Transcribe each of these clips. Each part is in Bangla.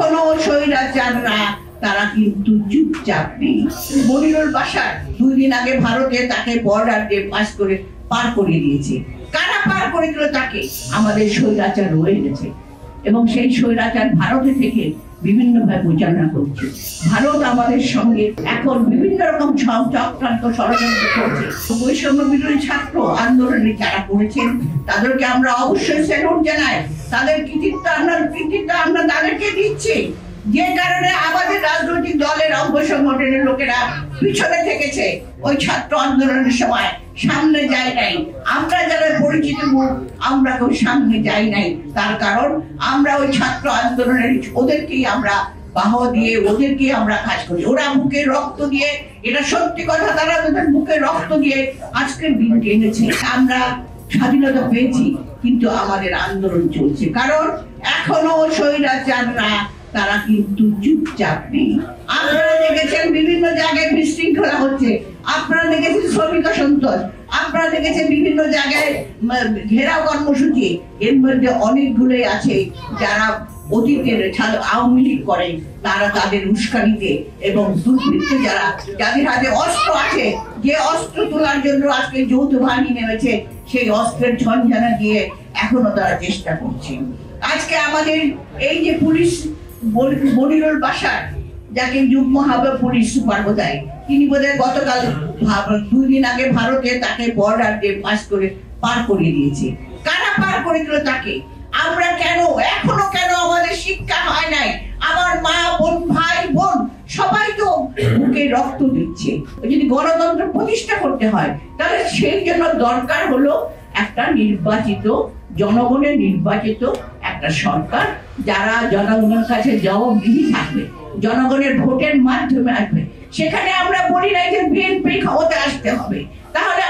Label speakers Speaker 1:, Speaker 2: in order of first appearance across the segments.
Speaker 1: এখনো স্বৈরাচাররা তারা কিন্তু চুপচাপ নেই। মনিরুল বাশার 2 দিন আগে ভারতে তাকে বর্ডার দিয়ে পাস করে পার করে দিয়েছে। কারা পার করে দিল তাকে? আমাদের স্বৈরাচার রয়ে গেছে এবং সেই স্বৈরাচার ভারতে থেকে বিভিন্ন ভাবে পরিচালনা করছে। ভারত আমাদের সঙ্গে এখন বিভিন্ন রকম চক্রান্ত ষড়যন্ত্র করছে। বৈষম্য বিরোধী ছাত্র আন্দোলনে যারা করেছেন তাদেরকে আমরা অবশ্যই স্যালুট জানাই। তাদের কৃতিত্ব আমরা তাদেরকে দিচ্ছি, যে কারণে আমাদের রাজনৈতিক দলের অঙ্গ সংগঠনের লোকেরা পিছনে থেকেছে। ওই ছাত্র আন্দোলনের সময় সামনে যায় নাই। আমরা যারা পরিচিত মুখ, আমরা কেউ সামনে যাই নাই। তার কারণ আমরা ওই ছাত্র আন্দোলনের ওদেরকেই আমরা বাহু দিয়ে, ওদেরকেই আমরা কাজ করি। ওরা বুকে রক্ত দিয়ে, এটা সত্যি কথা, তারা ওদের বুকে রক্ত দিয়ে আজকের দিনকে এনেছে। আমরা স্বাধীনতা পেয়েছি, কিন্তু আমাদের আন্দোলন চলছে, কারণ এখনো স্বৈরাচাররা তারা কিন্তু চুপচাপ নেই। আপনারা দেখেছেন বিভিন্ন জায়গায় বিশৃঙ্খলা হচ্ছে, আপনারা দেখেছেন শ্রমিক সন্তোষ, আপনারা দেখেছেন বিভিন্ন জায়গায় ঘেরাও কর্মসূচি। এর মধ্যে অনেকগুলোই আছে যারা অতীতের আওয়ামী লীগ করে, তারা তাদের উস্কানিতে এবং দুর্বৃত্ত যাদের হাতে অস্ত্র আছে, যে অস্ত্র তোলার জন্য আজকে যৌথ বাহিনী নেমেছে, সেই অস্ত্রের ঝঞ্ঝানা দিয়ে এখনো তারা চেষ্টা করছে। আজকে আমাদের এই যে পুলিশ মনিরুল বাশার, যাকে যুগ্ম হবে পুলিশ সুপার বোধহয়, তিনি বোধহয় গতকাল 2 দিন আগে ভারতে তাকে বর্ডার দিয়ে পাস করে পার করে দিয়েছে। কারা পার করে দিল তাকে? আমরা কেন এখনো আমাদের শিক্ষা হয় নাই? আমার মা বোন, ভাই বোন সবাই তো বুকে রক্ত দিচ্ছে। যদি গণতন্ত্র প্রতিষ্ঠা করতে হয়, তাহলে সেই জন্য দরকার হলো একটা নির্বাচিত, জনগণের নির্বাচিত একটা সরকার, যারা জনগণের কাছে জবাবদিহি থাকবে, জনগণের ভোটের মাধ্যমে আসবে। সেখানে আমরা বলি নাই যে বিএনপি ক্ষমতা আসতে হবে। তাহলে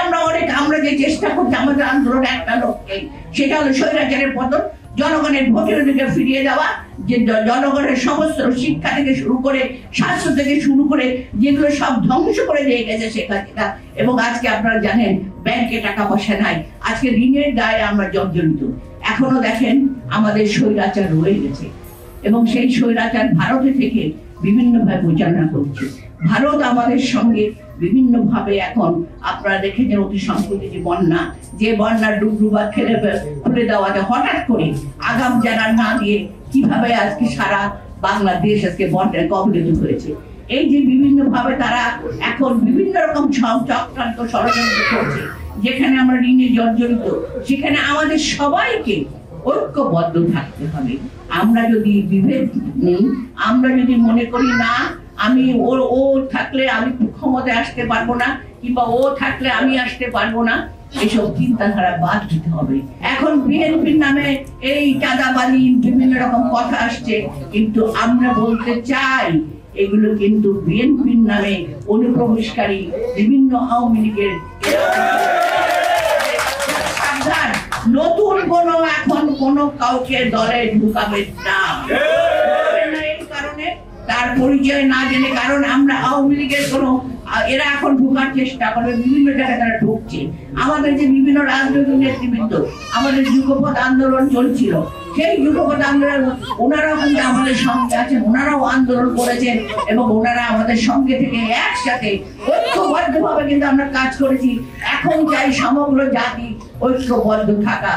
Speaker 1: আমরা যে চেষ্টা করছি, আমাদের আন্দোলন একটা লক্ষ্যে, সেটা হলো স্বৈরাচারের পতন, জনগণের ভোটের দিকে ফিরিয়ে দেওয়া, যে জনগণের সমস্ত শিক্ষা থেকে শুরু করে, স্বাস্থ্য থেকে শুরু করে, যেগুলো সব ধ্বংস করে দিয়ে গেছে সেটা। এবং আজকে আপনারা জানেন ব্যাংকে টাকা পয়সা নাই, আজকে ঋণের দায়ে আমরা জর্জরিত। এখনো দেখেন আমাদের স্বৈরাচার রয়ে গেছে এবং সেই স্বৈরাচার ভারতে থেকে বিভিন্ন ভাবে পরিচালনা করছে। ভারত আমাদের সঙ্গে বিভিন্ন ভাবে এখন, আপনারা দেখেছেন অতি সম্প্রতি যে বন্যা, যে বন্যার ডুবডুবা খুলে দেওয়াতে হঠাৎ করে আগাম জানা না দিয়ে কিভাবে আজকে সারা বাংলাদেশ আজকে বন্যায় কবলিত হয়েছে। এই যে বিভিন্ন ভাবে তারা এখন বিভিন্ন রকম চক্রান্ত ষড়যন্ত্র করছে, যেখানে আমরা ঋণে জর্জরিত, সেখানে আমাদের সবাইকে ঐক্যবদ্ধ থাকতে হবে। আমরা যদি বিভেদ নেই, আমরা যদি মনে করি না আমি ও থাকলে আমি ক্ষমতায় আসতে পারবো না, কিংবা ও থাকলে আমি আসতে পারবো না, এসব চিন্তাধারা বাদ দিতে হবে। এখন বিএনপির নামে এই চাঁদাবাজি বিভিন্ন রকম কথা আসছে, কিন্তু আমরা বলতে চাই এগুলো কিন্তু বিএনপির নামে অনুপ্রবেশকারী বিভিন্ন আওয়ামী লীগের সাবধান। নতুন কোন কাউকে দলে ঢুকাবেন না, এই কারণে তার পরিচয় না জেনে, কারণ আমরা আওয়ামী লীগের এরা এখন ঢুকার চেষ্টা করবে, বিভিন্ন জায়গায় তারা ঢুকছে। আমাদের যে বিভিন্ন রাজনৈতিক নেতৃবৃন্দ, আমাদের যুগপৎ আন্দোলন চলছিল, সেই যুগপৎ আন্দোলন ওনারাও কিন্তু আমাদের সঙ্গে আছেন, ওনারাও আন্দোলন করেছেন এবং ওনারা আমাদের সঙ্গে থেকে একসাথে ঐক্যবদ্ধ ভাবে কিন্তু আমরা কাজ করেছি। এখন চাই সমগ্র জাতি ঐক্যবদ্ধ থাকা।